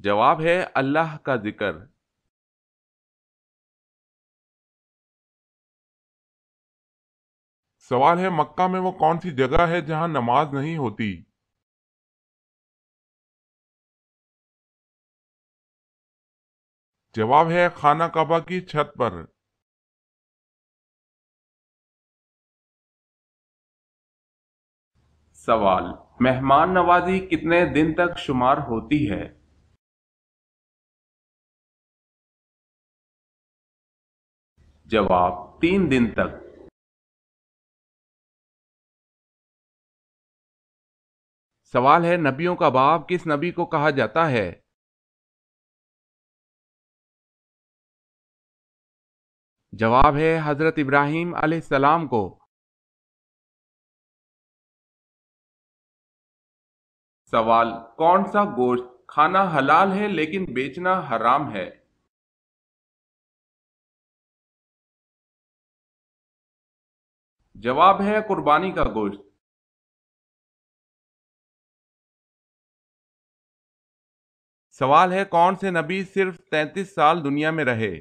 جواب ہے اللہ کا ذکر۔ سوال ہے مکہ میں وہ کون سی جگہ ہے جہاں نماز نہیں ہوتی؟ جواب ہے خانہ کعبہ کی چھت پر۔ سوال، مہمان نوازی کتنے دن تک شمار ہوتی ہے؟ جواب 3 دن تک۔ سوال ہے نبیوں کا باپ کس نبی کو کہا جاتا ہے؟ جواب ہے حضرت ابراہیم علیہ السلام کو۔ سوال، کون سا گوشت کھانا حلال ہے لیکن بیچنا حرام ہے؟ جواب ہے قربانی کا گوشت۔ سوال ہے کون سے نبی صرف 33 سال دنیا میں رہے؟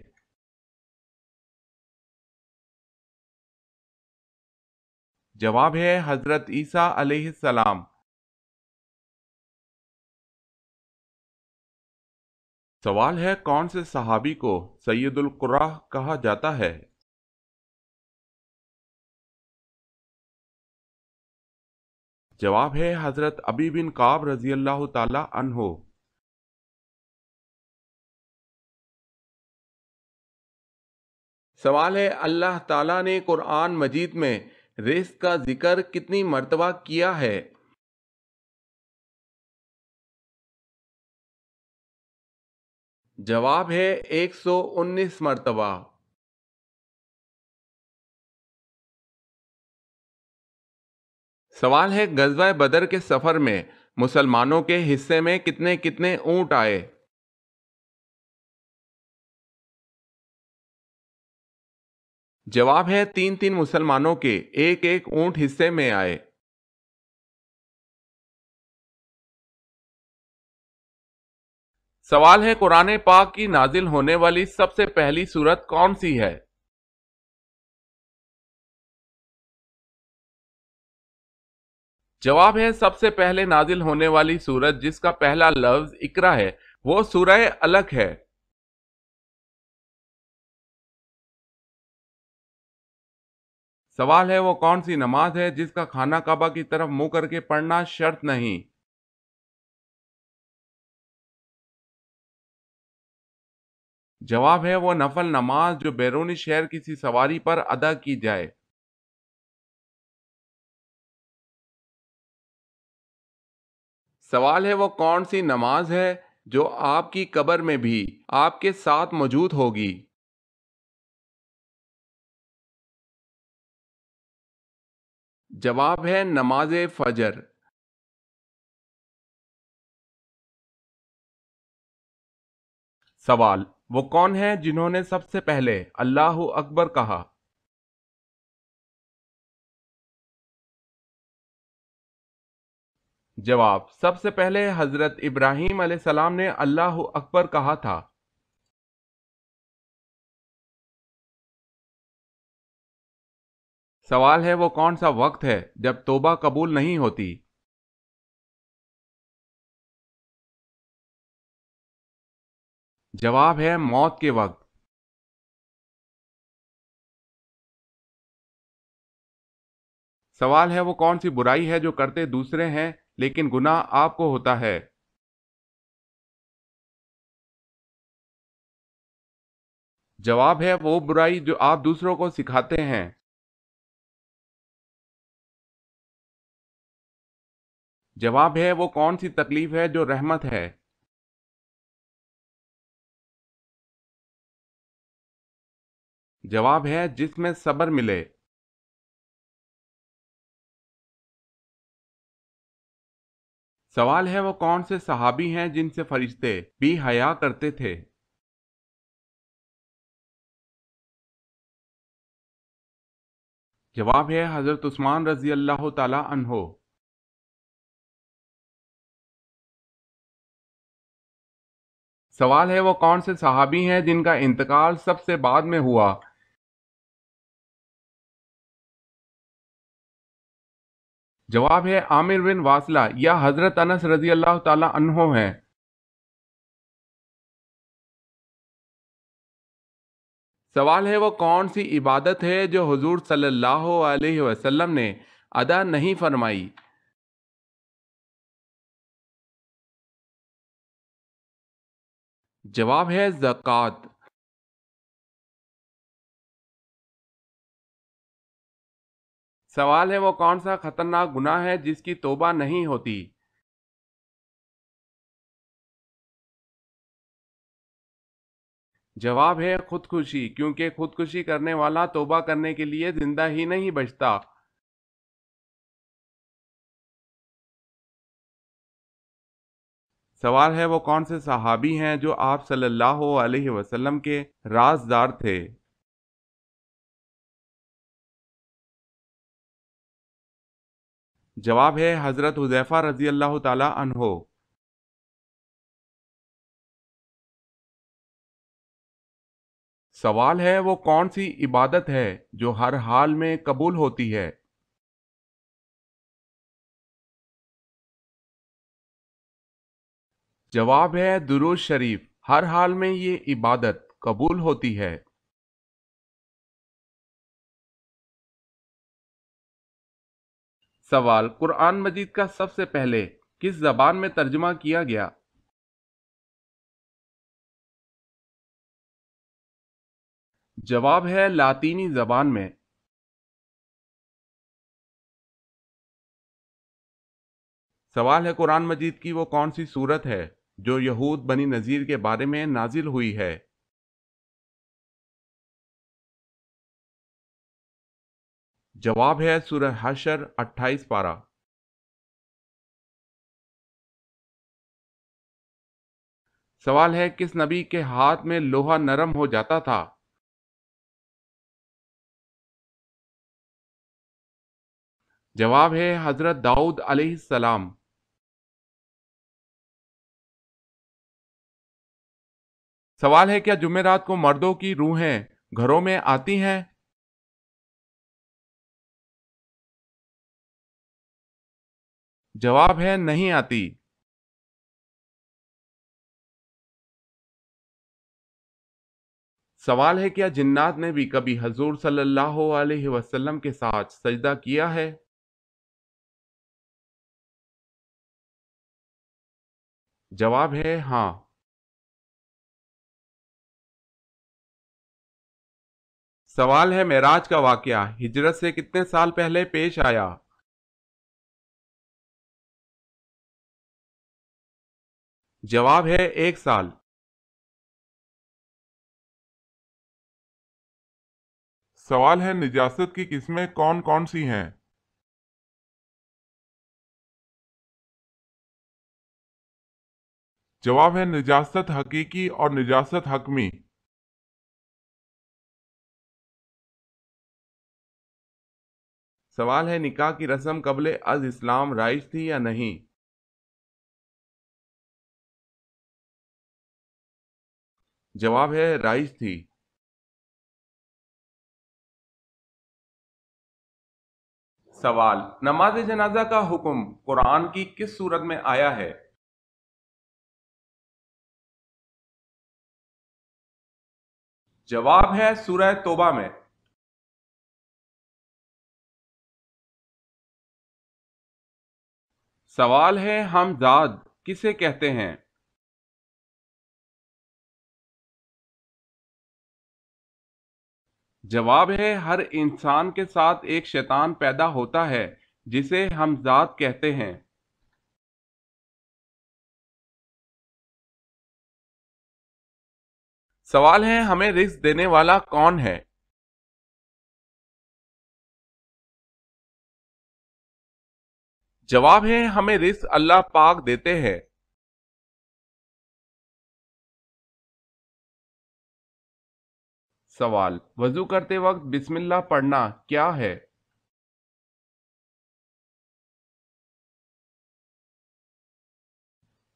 جواب ہے حضرت عیسیٰ علیہ السلام۔ سوال ہے کون سے صحابی کو سید القراء کہا جاتا ہے؟ جواب ہے حضرت ابی بن کعب رضی اللہ تعالی عنہ۔ سوال ہے اللہ تعالیٰ نے قرآن مجید میں رزق کا ذکر کتنی مرتبہ کیا ہے؟ جواب ہے 119 مرتبہ۔ سوال ہے غزوہ بدر کے سفر میں مسلمانوں کے حصے میں کتنے کتنے اونٹ آئے؟ جواب ہے 3 مسلمانوں کے ایک ایک اونٹ حصے میں آئے۔ سوال ہے قرآن پاک کی نازل ہونے والی سب سے پہلی سورت کون سی ہے؟ جواب ہے سب سے پہلے نازل ہونے والی سورت جس کا پہلا لفظ اقرا ہے وہ سورہ علق ہے۔ سوال ہے وہ کون سی نماز ہے جس کا خانہ کعبہ کی طرف منہ کر کے پڑھنا شرط نہیں؟ جواب ہے وہ نفل نماز جو بیرونی شہر کسی سواری پر ادا کی جائے۔ سوال ہے وہ کون سی نماز ہے جو آپ کی قبر میں بھی آپ کے ساتھ موجود ہوگی؟ جواب ہے نماز فجر۔ سوال، وہ کون ہیں جنہوں نے سب سے پہلے اللہ اکبر کہا؟ جواب، سب سے پہلے حضرت ابراہیم علیہ السلام نے اللہ اکبر کہا تھا۔ سوال ہے وہ کون سا وقت ہے جب توبہ قبول نہیں ہوتی؟ جواب ہے موت کے وقت۔ سوال ہے وہ کون سی برائی ہے جو کرتے دوسرے ہیں لیکن گناہ آپ کو ہوتا ہے؟ جواب ہے وہ برائی جو آپ دوسروں کو سکھاتے ہیں۔ جواب ہے وہ کون سی تکلیف ہے جو رحمت ہے؟ جواب ہے جس میں صبر ملے۔ سوال ہے وہ کون سے صحابی ہیں جن سے فرشتے بھی حیا کرتے تھے؟ جواب ہے حضرت عثمان رضی اللہ تعالی عنہ۔ سوال ہے وہ کون سے صحابی ہیں جن کا انتقال سب سے بعد میں ہوا؟ جواب ہے عامر بن واصلہ یا حضرت انس رضی اللہ تعالی عنہ ہیں۔ سوال ہے وہ کون سی عبادت ہے جو حضور صلی اللہ علیہ وسلم نے ادا نہیں فرمائی؟ جواب ہے زکوٰۃ۔ سوال ہے وہ کون سا خطرناک گناہ ہے جس کی توبہ نہیں ہوتی؟ جواب ہے خودکشی، کیونکہ خودکشی کرنے والا توبہ کرنے کے لیے زندہ ہی نہیں بچتا۔ سوال ہے وہ کون سے صحابی ہیں جو آپ صلی اللہ علیہ وسلم کے رازدار تھے؟ جواب ہے حضرت حذیفہ رضی اللہ تعالی عنہ۔ سوال ہے وہ کون سی عبادت ہے جو ہر حال میں قبول ہوتی ہے؟ جواب ہے درود شریف، ہر حال میں یہ عبادت قبول ہوتی ہے۔ سوال قرآن مجید کا سب سے پہلے کس زبان میں ترجمہ کیا گیا؟ جواب ہے لاطینی زبان میں۔ سوال ہے قرآن مجید کی وہ کون سی سورت ہے جو یہود بنی نذیر کے بارے میں نازل ہوئی ہے؟ جواب ہے سورہ حشر 28 پارہ۔ سوال ہے کس نبی کے ہاتھ میں لوہا نرم ہو جاتا تھا؟ جواب ہے حضرت داؤد علیہ السلام۔ سوال ہے کیا جمعرات کو مردوں کی روحیں گھروں میں آتی ہیں؟ جواب ہے نہیں آتی۔ سوال ہے کیا جنات نے بھی کبھی حضور صلی اللہ علیہ وسلم کے ساتھ سجدہ کیا ہے؟ جواب ہے ہاں۔ سوال ہے معراج کا واقعہ ہجرت سے کتنے سال پہلے پیش آیا؟ جواب ہے 1 سال۔ سوال ہے نجاست کی قسمیں کون کون سی ہیں؟ جواب ہے نجاست حقیقی اور نجاست حکمی۔ سوال ہے نکاح کی رسم قبل از اسلام رائج تھی یا نہیں؟ جواب ہے رائج تھی۔ سوال نماز جنازہ کا حکم قرآن کی کس سورت میں آیا ہے؟ جواب ہے سورہ توبہ میں۔ سوال ہے ہم ذات کسے کہتے ہیں؟ جواب ہے ہر انسان کے ساتھ ایک شیطان پیدا ہوتا ہے جسے ہم ذات کہتے ہیں۔ سوال ہے ہمیں رزق دینے والا کون ہے؟ جواب ہے ہمیں رزق اللہ پاک دیتے ہیں۔ سوال وضو کرتے وقت بسم اللہ پڑھنا کیا ہے؟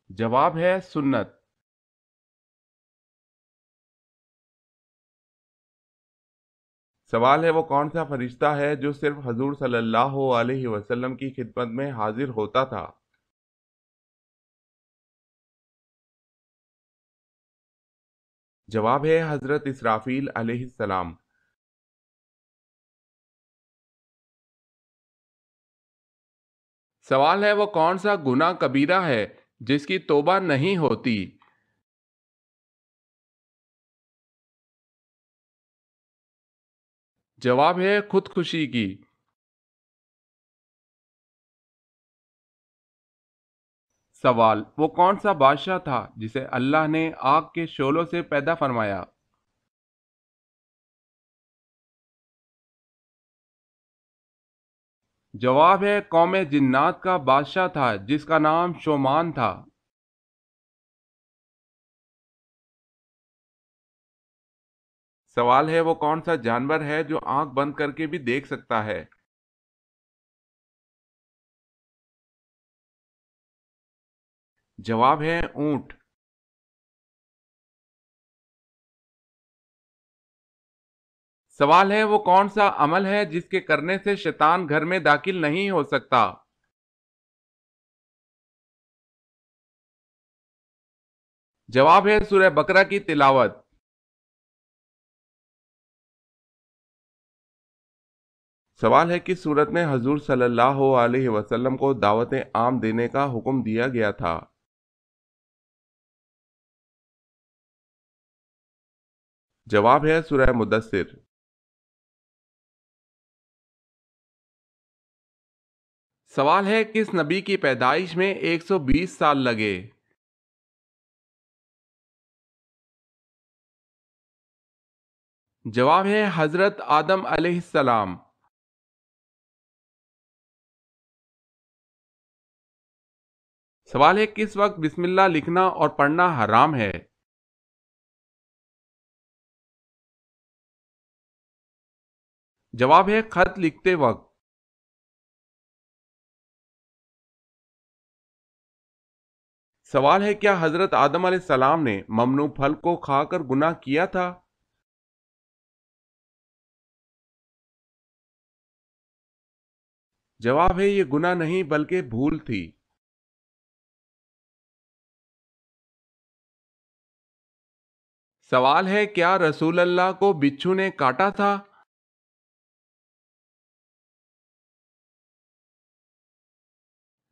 جواب ہے سنت۔ سوال ہے وہ کون سا فرشتہ ہے جو صرف حضور صلی اللہ علیہ وسلم کی خدمت میں حاضر ہوتا تھا؟ جواب ہے حضرت اسرافیل علیہ السلام۔ سوال ہے وہ کون سا گناہ کبیرہ ہے جس کی توبہ نہیں ہوتی؟ جواب ہے خودکشی کی۔ سوال وہ کون سا بادشاہ تھا جسے اللہ نے آگ کے شعلوں سے پیدا فرمایا؟ جواب ہے قوم جنات کا بادشاہ تھا جس کا نام شومان تھا۔ سوال ہے وہ کون سا جانور ہے جو آنکھ بند کر کے بھی دیکھ سکتا ہے؟ جواب ہے اونٹ۔ سوال ہے وہ کون سا عمل ہے جس کے کرنے سے شیطان گھر میں داخل نہیں ہو سکتا؟ جواب ہے سورہ بقرہ کی تلاوت۔ سوال ہے کس صورت میں حضور صلی اللہ علیہ وسلم کو دعوت عام دینے کا حکم دیا گیا تھا؟ جواب ہے سورہ مدثر۔ سوال ہے کس نبی کی پیدائش میں 120 سال لگے؟ جواب ہے حضرت آدم علیہ السلام۔ سوال ہے کس وقت بسم اللہ لکھنا اور پڑھنا حرام ہے؟ جواب ہے خط لکھتے وقت۔ سوال ہے کیا حضرت آدم علیہ السلام نے ممنوع پھل کو کھا کر گناہ کیا تھا؟ جواب ہے یہ گناہ نہیں بلکہ بھول تھی۔ سوال ہے کیا رسول اللہ کو بچھو نے کاٹا تھا؟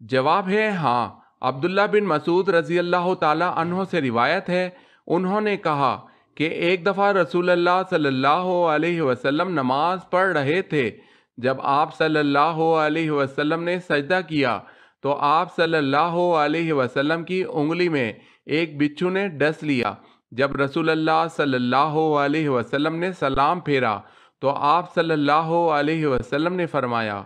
جواب ہے ہاں۔ عبداللہ بن مسعود رضی اللہ تعالی عنہ سے روایت ہے، انہوں نے کہا کہ ایک دفعہ رسول اللہ صلی اللہ علیہ وسلم نماز پڑھ رہے تھے، جب آپ صلی اللہ علیہ وسلم نے سجدہ کیا تو آپ صلی اللہ علیہ وسلم کی انگلی میں ایک بچھو نے ڈس لیا۔ جب رسول اللہ صلی اللہ علیہ وسلم نے سلام پھیرا تو آپ صلی اللہ علیہ وسلم نے فرمایا،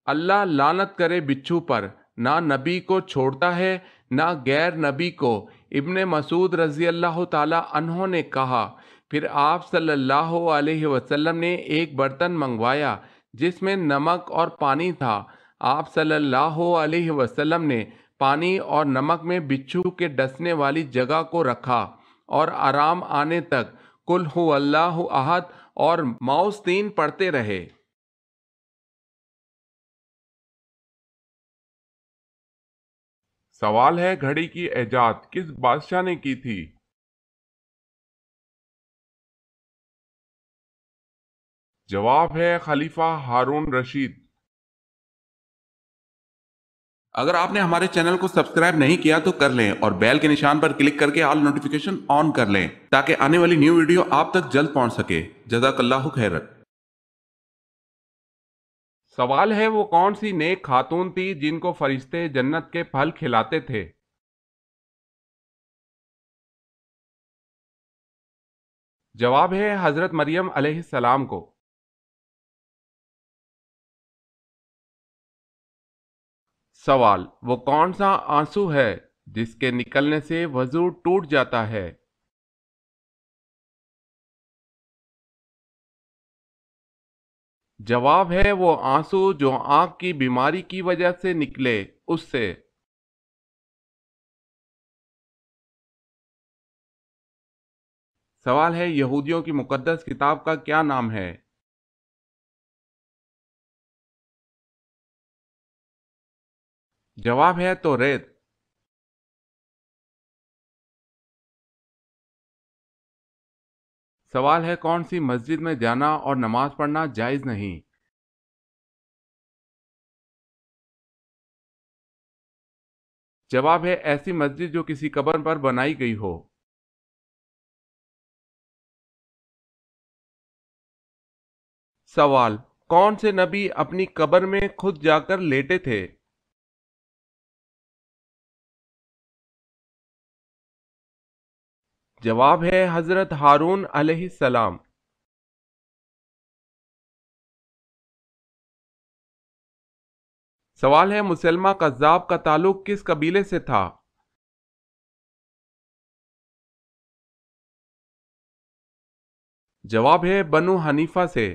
اللہ لعنت کرے بچھو پر، نہ نبی کو چھوڑتا ہے نہ غیر نبی کو۔ ابن مسعود رضی اللہ تعالی عنہ نے کہا، پھر آپ صلی اللہ علیہ وسلم نے ایک برتن منگوایا جس میں نمک اور پانی تھا۔ آپ صلی اللہ علیہ وسلم نے پانی اور نمک میں بچھو کے ڈسنے والی جگہ کو رکھا اور آرام آنے تک قل ھو اللہ احد اور معوذتین پڑھتے رہے۔ سوال ہے گھڑی کی ایجاد کس بادشاہ نے کی تھی؟ جواب ہے خلیفہ ہارون رشید۔ اگر آپ نے ہمارے چینل کو سبسکرائب نہیں کیا تو کر لیں اور بیل کے نشان پر کلک کر کے آل نوٹیفیکیشن آن کر لیں تاکہ آنے والی نیو ویڈیو آپ تک جلد پہنچ سکے۔ جزاک اللہ خیرت۔ سوال ہے وہ کون سی نیک خاتون تھی جن کو فرشتے جنت کے پھل کھلاتے تھے؟ جواب ہے حضرت مریم علیہ السلام کو۔ سوال وہ کون سا آنسو ہے جس کے نکلنے سے وضو ٹوٹ جاتا ہے؟ جواب ہے وہ آنسو جو آنکھ کی بیماری کی وجہ سے نکلے اس سے۔ سوال ہے یہودیوں کی مقدس کتاب کا کیا نام ہے؟ جواب ہے توریت۔ سوال ہے کون سی مسجد میں جانا اور نماز پڑھنا جائز نہیں؟ جواب ہے ایسی مسجد جو کسی قبر پر بنائی گئی ہو۔ سوال کون سے نبی اپنی قبر میں خود جا کر لیٹے تھے؟ جواب ہے حضرت ہارون علیہ السلام۔ سوال ہے مسلمہ کذاب کا تعلق کس قبیلے سے تھا؟ جواب ہے بنو حنیفہ سے۔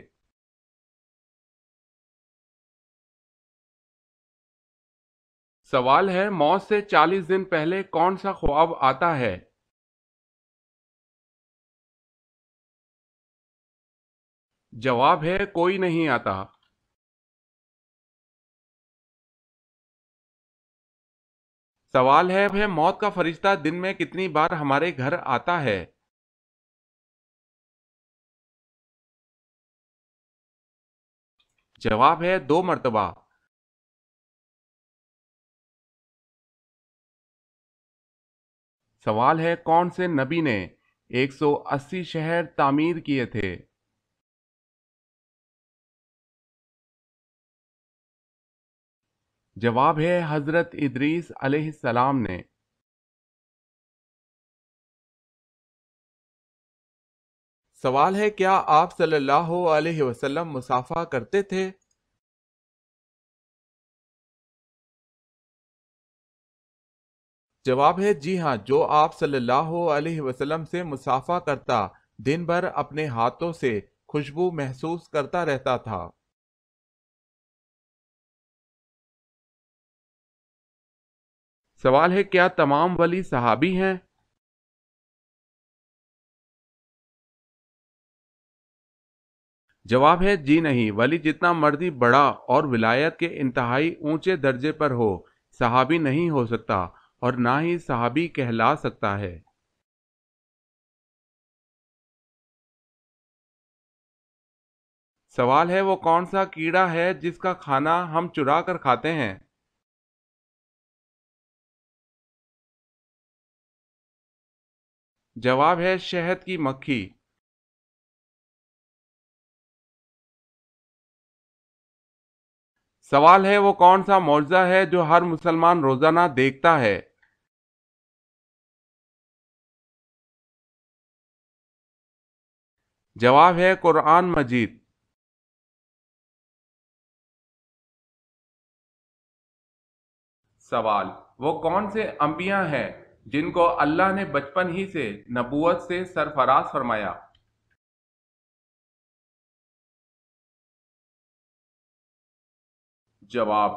سوال ہے موت سے 40 دن پہلے کون سا خواب آتا ہے؟ جواب ہے کوئی نہیں آتا۔ سوال ہے موت کا فرشتہ دن میں کتنی بار ہمارے گھر آتا ہے؟ جواب ہے 2 مرتبہ۔ سوال ہے کون سے نبی نے 180 شہر تعمیر کیے تھے؟ جواب ہے حضرت ادریس علیہ السلام نے۔ سوال ہے کیا آپ صلی اللہ علیہ وسلم مصافحہ کرتے تھے؟ جواب ہے جی ہاں، جو آپ صلی اللہ علیہ وسلم سے مصافحہ کرتا دن بھر اپنے ہاتھوں سے خوشبو محسوس کرتا رہتا تھا۔ سوال ہے کیا تمام ولی صحابی ہیں؟ جواب ہے جی نہیں، ولی جتنا مرضی بڑا اور ولایت کے انتہائی اونچے درجے پر ہو صحابی نہیں ہو سکتا اور نہ ہی صحابی کہلا سکتا ہے۔ سوال ہے وہ کون سا کیڑا ہے جس کا کھانا ہم چرا کر کھاتے ہیں؟ جواب ہے شہد کی مکھی۔ سوال ہے وہ کون سا معجزہ ہے جو ہر مسلمان روزانہ دیکھتا ہے؟ جواب ہے قرآن مجید۔ سوال وہ کون سے انبیاء ہیں جن کو اللہ نے بچپن ہی سے نبوت سے سرفراز فرمایا؟ جواب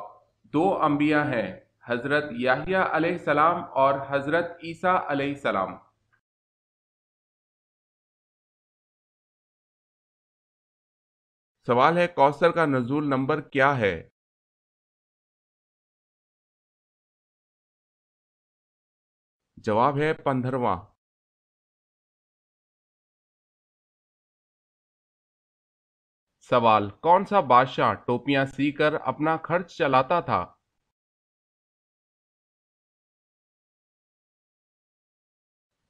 2 انبیاء ہیں، حضرت یحییٰ علیہ السلام اور حضرت عیسیٰ علیہ السلام۔ سوال ہے کوثر کا نزول نمبر کیا ہے؟ جواب ہے 15واں۔ سوال کون سا بادشاہ ٹوپیاں سی کر اپنا خرچ چلاتا تھا؟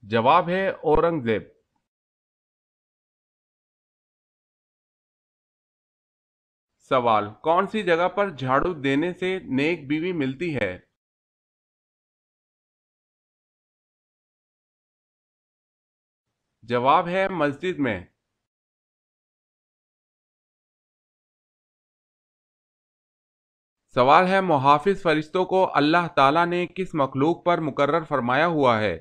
جواب ہے اورنگزیب۔ سوال کون سی جگہ پر جھاڑو دینے سے نیک بیوی ملتی ہے؟ جواب ہے مسجد میں۔ سوال ہے محافظ فرشتوں کو اللہ تعالیٰ نے کس مخلوق پر مقرر فرمایا ہوا ہے؟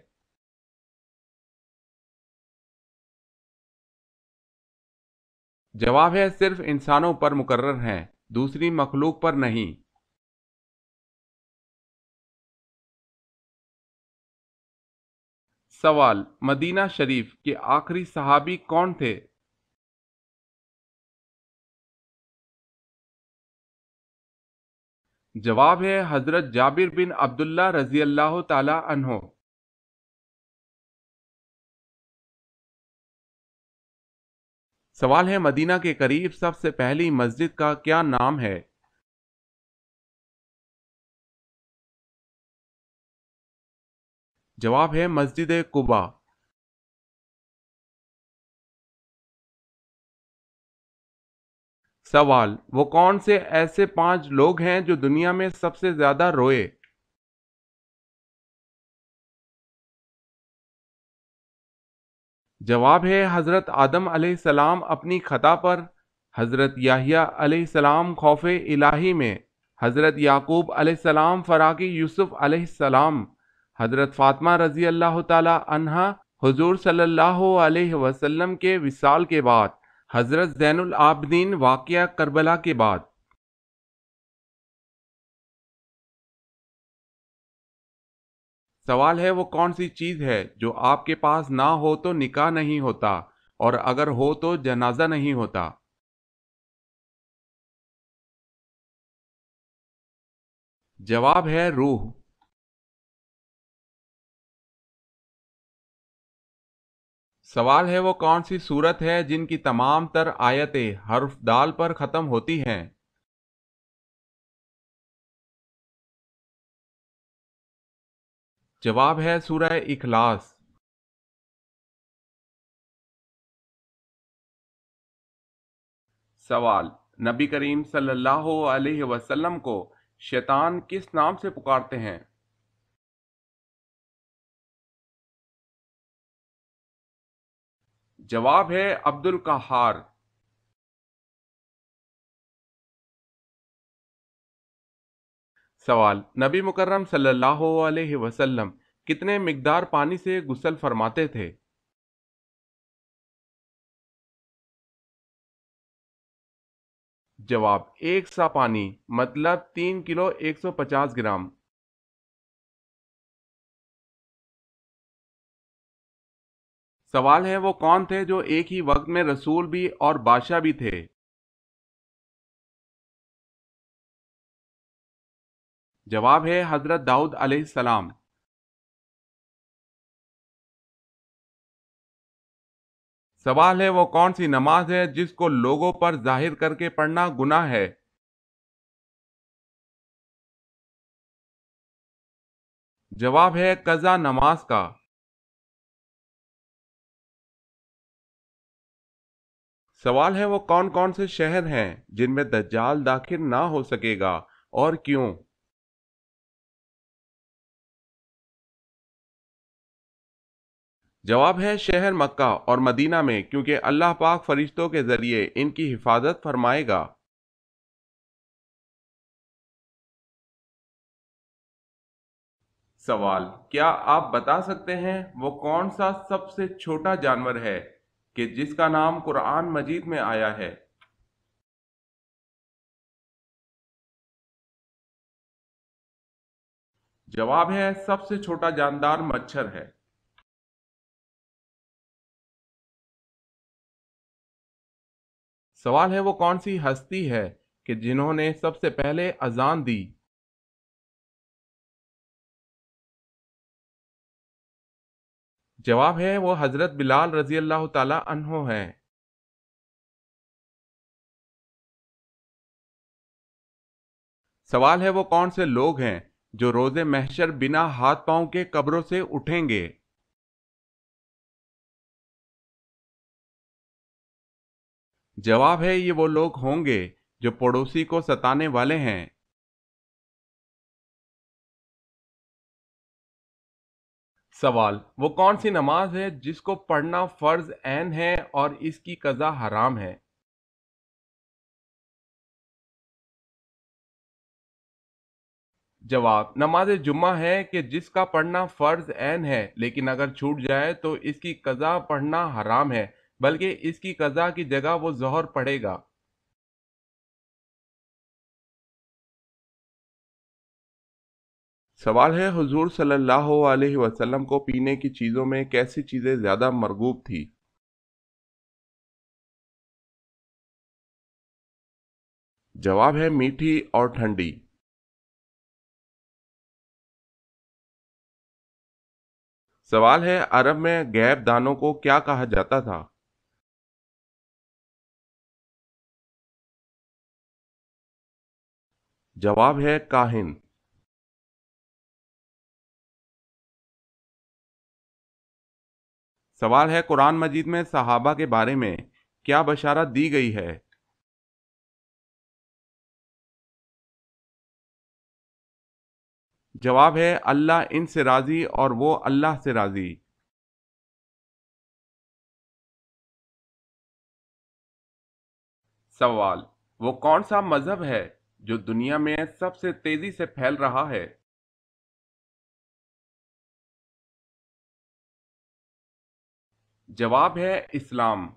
جواب ہے صرف انسانوں پر مقرر ہیں، دوسری مخلوق پر نہیں۔ سوال، مدینہ شریف کے آخری صحابی کون تھے؟ جواب ہے حضرت جابر بن عبداللہ رضی اللہ تعالی عنہ۔ سوال ہے، مدینہ کے قریب سب سے پہلی مسجد کا کیا نام ہے؟ جواب ہے مسجد قباء۔ سوال، وہ کون سے ایسے 5 لوگ ہیں جو دنیا میں سب سے زیادہ روئے؟ جواب ہے حضرت آدم علیہ السلام اپنی خطا پر، حضرت یحییٰ علیہ السلام خوف الہی میں، حضرت یعقوب علیہ السلام فراقی یوسف علیہ السلام، حضرت فاطمہ رضی اللہ تعالی عنہا حضور صلی اللہ علیہ وسلم کے وصال کے بعد، حضرت زین العابدین واقعہ کربلا کے بعد۔ سوال ہے، وہ کون سی چیز ہے جو آپ کے پاس نہ ہو تو نکاح نہیں ہوتا اور اگر ہو تو جنازہ نہیں ہوتا؟ جواب ہے روح۔ سوال ہے، وہ کون سی سورت ہے جن کی تمام تر آیتیں حرف دال پر ختم ہوتی ہیں؟ جواب ہے سورہ اخلاص۔ سوال، نبی کریم صلی اللہ علیہ وسلم کو شیطان کس نام سے پکارتے ہیں؟ جواب ہے عبد القہار۔ سوال، نبی مکرم صلی اللہ علیہ وسلم کتنے مقدار پانی سے غسل فرماتے تھے؟ جواب، 1 سا پانی مطلب 3 کلو 150 گرام۔ سوال ہے، وہ کون تھے جو ایک ہی وقت میں رسول بھی اور بادشاہ بھی تھے؟ جواب ہے حضرت داؤد علیہ السلام۔ سوال ہے، وہ کون سی نماز ہے جس کو لوگوں پر ظاہر کر کے پڑھنا گناہ ہے؟ جواب ہے قضا نماز کا۔ سوال ہے، وہ کون کون سے شہر ہیں جن میں دجال داخل نہ ہو سکے گا اور کیوں؟ جواب ہے شہر مکہ اور مدینہ میں، کیونکہ اللہ پاک فرشتوں کے ذریعے ان کی حفاظت فرمائے گا۔ سوال، کیا آپ بتا سکتے ہیں وہ کون سا سب سے چھوٹا جانور ہے کہ جس کا نام قرآن مجید میں آیا ہے؟ جواب ہے سب سے چھوٹا جاندار مچھر ہے۔ سوال ہے، وہ کون سی ہستی ہے کہ جنہوں نے سب سے پہلے اذان دی؟ جواب ہے وہ حضرت بلال رضی اللہ تعالی عنہ ہیں۔ سوال ہے، وہ کون سے لوگ ہیں جو روز محشر بنا ہاتھ پاؤں کے قبروں سے اٹھیں گے؟ جواب ہے یہ وہ لوگ ہوں گے جو پڑوسی کو ستانے والے ہیں۔ سوال، وہ کون سی نماز ہے جس کو پڑھنا فرض عین ہے اور اس کی قضا حرام ہے؟ جواب، نماز جمعہ ہے کہ جس کا پڑھنا فرض عین ہے لیکن اگر چھوٹ جائے تو اس کی قضا پڑھنا حرام ہے، بلکہ اس کی قضا کی جگہ وہ ظہر پڑھے گا۔ سوال ہے حضور صلی اللہ علیہ وسلم کو پینے کی چیزوں میں کیسی چیزیں زیادہ مرغوب تھی؟ جواب ہے میٹھی اور ٹھنڈی۔ سوال ہے عرب میں غیب دانوں کو کیا کہا جاتا تھا؟ جواب ہے کاہن۔ سوال ہے قرآن مجید میں صحابہ کے بارے میں کیا بشارت دی گئی ہے؟ جواب ہے اللہ ان سے راضی اور وہ اللہ سے راضی۔ سوال وہ کون سا مذہب ہے جو دنیا میں سب سے تیزی سے پھیل رہا ہے؟ جواب ہے اسلام۔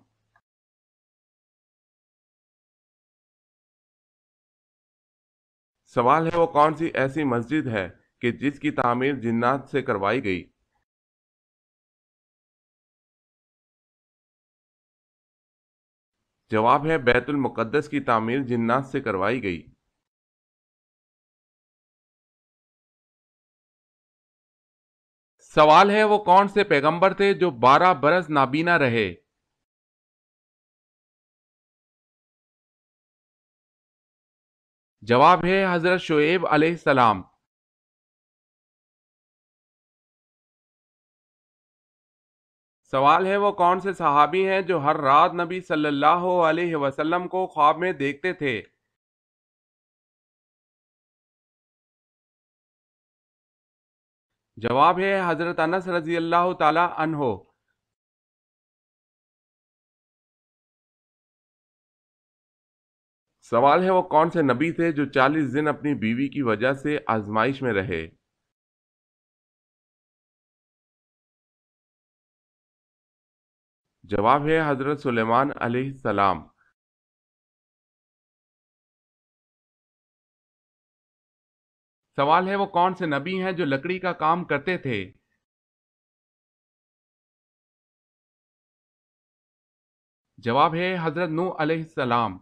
سوال ہے وہ کون سی ایسی مسجد ہے کہ جس کی تعمیر جنات سے کروائی گئی؟ جواب ہے بیت المقدس کی تعمیر جنات سے کروائی گئی۔ سوال ہے وہ کون سے پیغمبر تھے جو 12 برس نابینا رہے؟ جواب ہے حضرت شعیب علیہ السلام۔ سوال ہے وہ کون سے صحابی ہیں جو ہر رات نبی صلی اللہ علیہ وسلم کو خواب میں دیکھتے تھے؟ جواب ہے حضرت انس رضی اللہ تعالی عنہ۔ سوال ہے وہ کون سے نبی تھے جو 40 دن اپنی بیوی کی وجہ سے آزمائش میں رہے؟ جواب ہے حضرت سلیمان علیہ السلام۔ سوال ہے وہ کون سے نبی ہیں جو لکڑی کا کام کرتے تھے؟ جواب ہے حضرت نوح علیہ السلام۔